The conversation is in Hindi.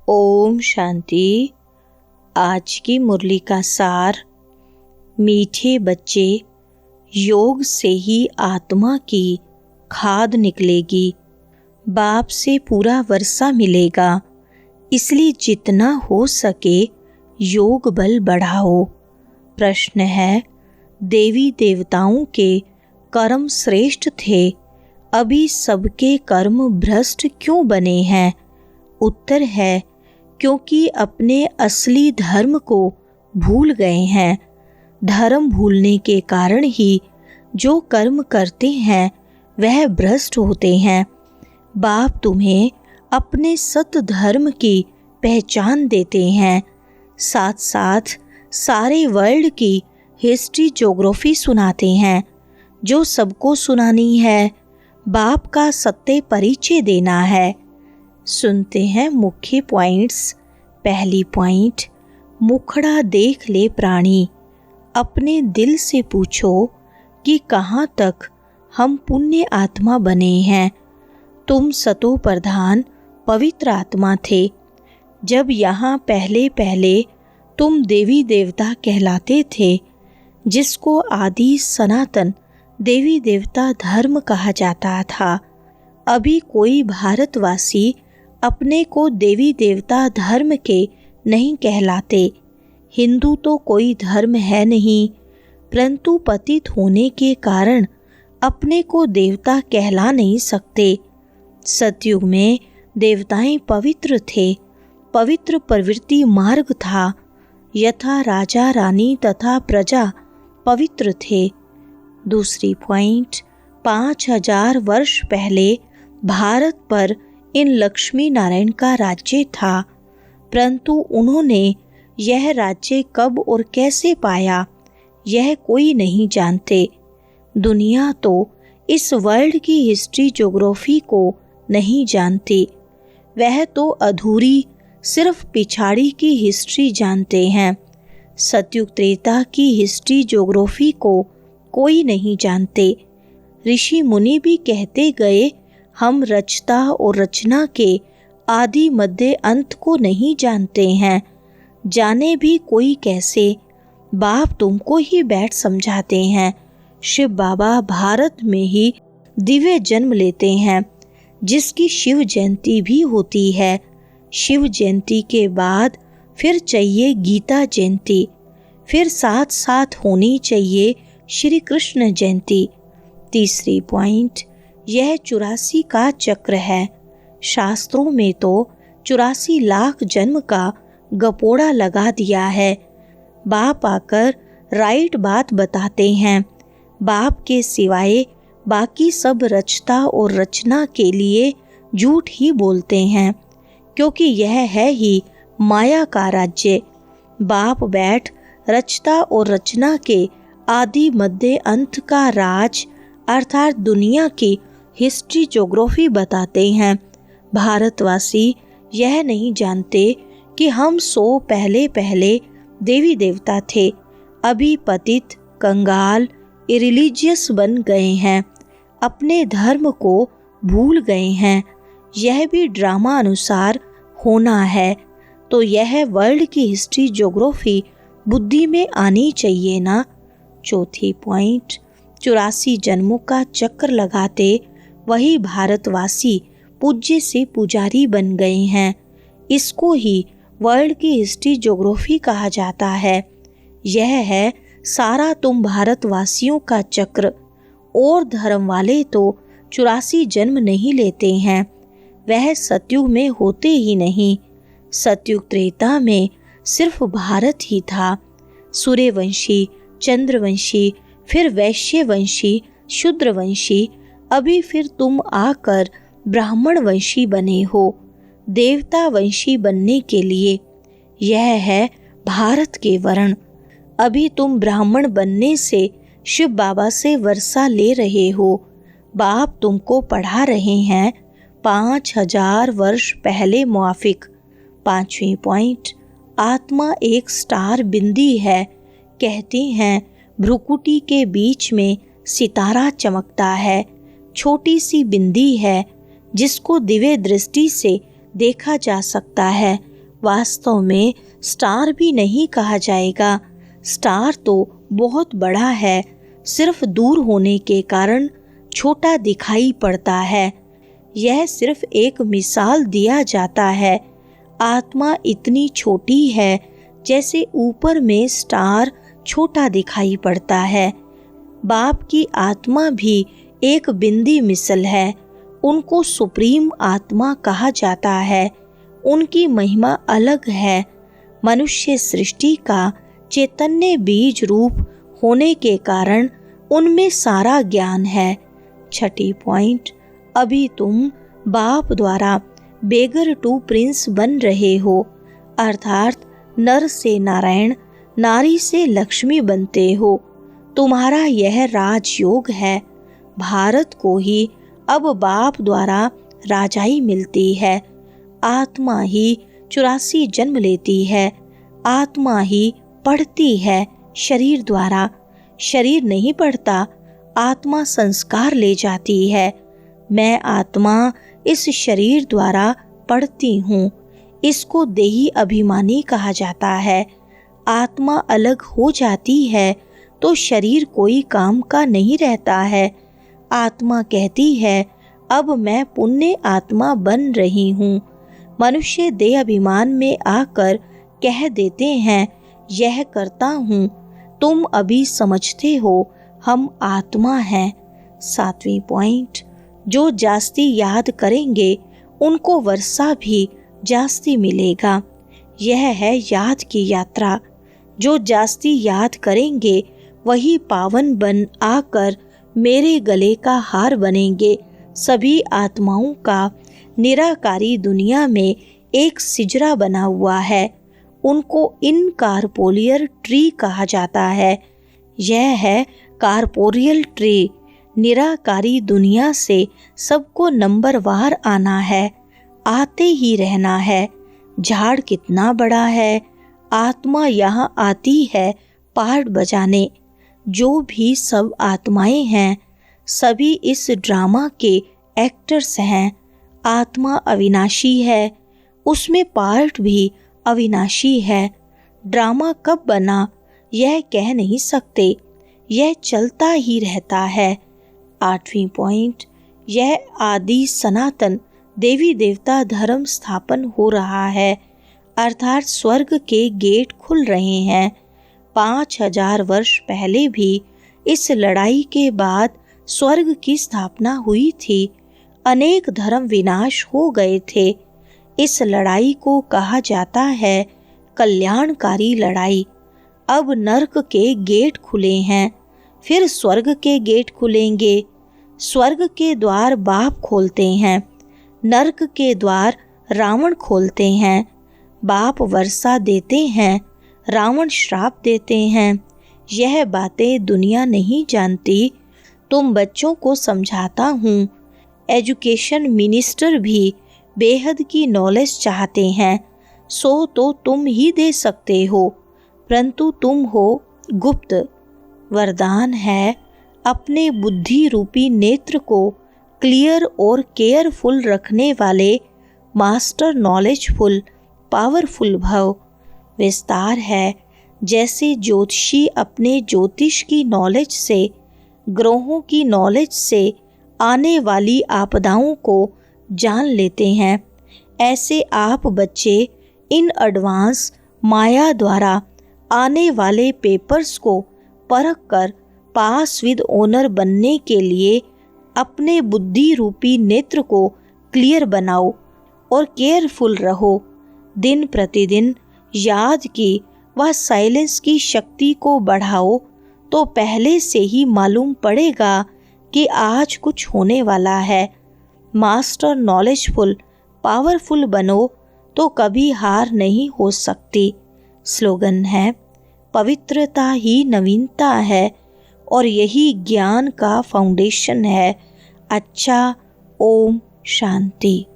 ओम शांति। आज की मुरली का सार। मीठे बच्चे, योग से ही आत्मा की खाद निकलेगी, बाप से पूरा वर्षा मिलेगा, इसलिए जितना हो सके योग बल बढ़ाओ। प्रश्न है, देवी देवताओं के कर्म श्रेष्ठ थे, अभी सबके कर्म भ्रष्ट क्यों बने हैं? उत्तर है, क्योंकि अपने असली धर्म को भूल गए हैं। धर्म भूलने के कारण ही जो कर्म करते हैं वह भ्रष्ट होते हैं। बाप तुम्हें अपने सत धर्म की पहचान देते हैं, साथ साथ सारे वर्ल्ड की हिस्ट्री ज्योग्राफी सुनाते हैं, जो सबको सुनानी है। बाप का सत्य परिचय देना है। सुनते हैं मुख्य पॉइंट्स। पहली पॉइंट, मुखड़ा देख ले प्राणी, अपने दिल से पूछो कि कहाँ तक हम पुण्य आत्मा बने हैं। तुम सतो प्रधान पवित्र आत्मा थे। जब यहाँ पहले पहले तुम देवी देवता कहलाते थे, जिसको आदि सनातन देवी देवता धर्म कहा जाता था। अभी कोई भारतवासी अपने को देवी देवता धर्म के नहीं कहलाते। हिंदू तो कोई धर्म है नहीं, परंतु पतित होने के कारण अपने को देवता कहला नहीं सकते। सतयुग में देवताएं पवित्र थे, पवित्र प्रवृत्ति मार्ग था, यथा राजा रानी तथा प्रजा पवित्र थे। दूसरी पॉइंट, 5000 वर्ष पहले भारत पर इन लक्ष्मी नारायण का राज्य था, परंतु उन्होंने यह राज्य कब और कैसे पाया यह कोई नहीं जानते। दुनिया तो इस वर्ल्ड की हिस्ट्री ज्योग्राफी को नहीं जानती, वह तो अधूरी सिर्फ पिछाड़ी की हिस्ट्री जानते हैं। सतयुग त्रेता की हिस्ट्री ज्योग्राफी को कोई नहीं जानते। ऋषि मुनि भी कहते गए, हम रचता और रचना के आदि मध्य अंत को नहीं जानते हैं। जाने भी कोई कैसे? बाप तुमको ही बैठ समझाते हैं। शिव बाबा भारत में ही दिव्य जन्म लेते हैं, जिसकी शिव जयंती भी होती है। शिव जयंती के बाद फिर चाहिए गीता जयंती, फिर साथ साथ होनी चाहिए श्री कृष्ण जयंती। तीसरी पॉइंट, यह 84 का चक्र है। शास्त्रों में तो 84 लाख जन्म का गपोड़ा लगा दिया है। बाप आकर राइट बात बताते हैं। बाप के सिवाय बाकी सब रचता और रचना के लिए झूठ ही बोलते हैं, क्योंकि यह है ही माया का राज्य। बाप बैठ रचता और रचना के आदि मध्य अंत का राज अर्थात दुनिया की हिस्ट्री ज्योग्राफी बताते हैं। भारतवासी यह नहीं जानते कि हम 100 पहले पहले देवी देवता थे, अभी पतित कंगाल इरिलीजियस बन गए हैं, अपने धर्म को भूल गए हैं। यह भी ड्रामा अनुसार होना है, तो यह वर्ल्ड की हिस्ट्री ज्योग्राफी बुद्धि में आनी चाहिए ना। चौथी पॉइंट, 84 जन्मों का चक्र लगाते वही भारतवासी पूज्य से पुजारी बन गए हैं। इसको ही वर्ल्ड की हिस्ट्री ज्योग्राफी कहा जाता है। यह है सारा तुम भारतवासियों का चक्र। और धर्म वाले तो 84 जन्म नहीं लेते हैं, वह सतयुग में होते ही नहीं। सतयुग त्रेता में सिर्फ भारत ही था। सूर्यवंशी, चंद्रवंशी, फिर वैश्यवंशी, शूद्रवंशी, अभी फिर तुम आकर ब्राह्मण वंशी बने हो, देवता वंशी बनने के लिए। यह है भारत के वर्ण। अभी तुम ब्राह्मण बनने से शिव बाबा से वर्षा ले रहे हो। बाप तुमको पढ़ा रहे हैं 5000 वर्ष पहले मुआफिक। पांचवी पॉइंट, आत्मा एक स्टार बिंदी है। कहते हैं भ्रुकुटी के बीच में सितारा चमकता है। छोटी सी बिंदी है, जिसको दिव्य दृष्टि से देखा जा सकता है, वास्तव में स्टार भी नहीं कहा जाएगा। स्टार तो बहुत बड़ा है, सिर्फ दूर होने के कारण छोटा दिखाई पड़ता है। यह सिर्फ एक मिसाल दिया जाता है। आत्मा इतनी छोटी है जैसे ऊपर में स्टार छोटा दिखाई पड़ता है। बाप की आत्मा भी एक बिंदी मिसल है। उनको सुप्रीम आत्मा कहा जाता है। उनकी महिमा अलग है। मनुष्य सृष्टि का चैतन्य बीज रूप होने के कारण उनमें सारा ज्ञान है। छठी पॉइंट, अभी तुम बाप द्वारा बेगर टू प्रिंस बन रहे हो, अर्थात नर से नारायण, नारी से लक्ष्मी बनते हो। तुम्हारा यह राजयोग है। भारत को ही अब बाप द्वारा राजाई मिलती है। आत्मा ही 84 जन्म लेती है। आत्मा ही पढ़ती है शरीर द्वारा। शरीर नहीं पढ़ता, आत्मा संस्कार ले जाती है। मैं आत्मा इस शरीर द्वारा पढ़ती हूँ। इसको देही अभिमानी कहा जाता है। आत्मा अलग हो जाती है तो शरीर कोई काम का नहीं रहता है। आत्मा कहती है, अब मैं पुण्य आत्मा बन रही हूँ। मनुष्य देह अभिमान में आकर कह देते हैं, यह करता हूँ। तुम अभी समझते हो हम आत्मा हैं। 7वीं पॉइंट, जो जास्ती याद करेंगे उनको वर्षा भी जास्ती मिलेगा। यह है याद की यात्रा। जो जास्ती याद करेंगे वही पावन बन आकर मेरे गले का हार बनेंगे। सभी आत्माओं का निराकारी दुनिया में एक सिजरा बना हुआ है। उनको इनकॉर्पोरियल ट्री कहा जाता है। यह है कॉर्पोरियल ट्री। निराकारी दुनिया से सबको नंबरवार आना है, आते ही रहना है। झाड़ कितना बड़ा है, आत्मा यहाँ आती है पार्ट बजाने। जो भी सब आत्माएं हैं सभी इस ड्रामा के एक्टर्स हैं। आत्मा अविनाशी है, उसमें पार्ट भी अविनाशी है। ड्रामा कब बना यह कह नहीं सकते, यह चलता ही रहता है। 8वीं पॉइंट, यह आदि सनातन देवी देवता धर्म स्थापन हो रहा है, अर्थात स्वर्ग के गेट खुल रहे हैं। 5000 वर्ष पहले भी इस लड़ाई के बाद स्वर्ग की स्थापना हुई थी। अनेक धर्म विनाश हो गए थे। इस लड़ाई को कहा जाता है कल्याणकारी लड़ाई। अब नर्क के गेट खुले हैं, फिर स्वर्ग के गेट खुलेंगे। स्वर्ग के द्वार बाप खोलते हैं, नर्क के द्वार रावण खोलते हैं। बाप वर्षा देते हैं, रावण श्राप देते हैं। यह बातें दुनिया नहीं जानती। तुम बच्चों को समझाता हूँ। एजुकेशन मिनिस्टर भी बेहद की नॉलेज चाहते हैं, सो तो तुम ही दे सकते हो, परंतु तुम हो गुप्त। वरदान है अपने बुद्धि रूपी नेत्र को क्लियर और केयरफुल रखने वाले मास्टर नॉलेजफुल पावरफुल भव। विस्तार है जैसे ज्योतिषी अपने ज्योतिष की नॉलेज से, ग्रहों की नॉलेज से आने वाली आपदाओं को जान लेते हैं, ऐसे आप बच्चे इन एडवांस माया द्वारा आने वाले पेपर्स को परख कर पास विद ओनर बनने के लिए अपने बुद्धि रूपी नेत्र को क्लियर बनाओ और केयरफुल रहो। दिन प्रतिदिन याद की व साइलेंस की शक्ति को बढ़ाओ तो पहले से ही मालूम पड़ेगा कि आज कुछ होने वाला है। मास्टर नॉलेजफुल पावरफुल बनो तो कभी हार नहीं हो सकती। स्लोगन है, पवित्रता ही नवीनता है और यही ज्ञान का फाउंडेशन है। अच्छा, ओम शांति।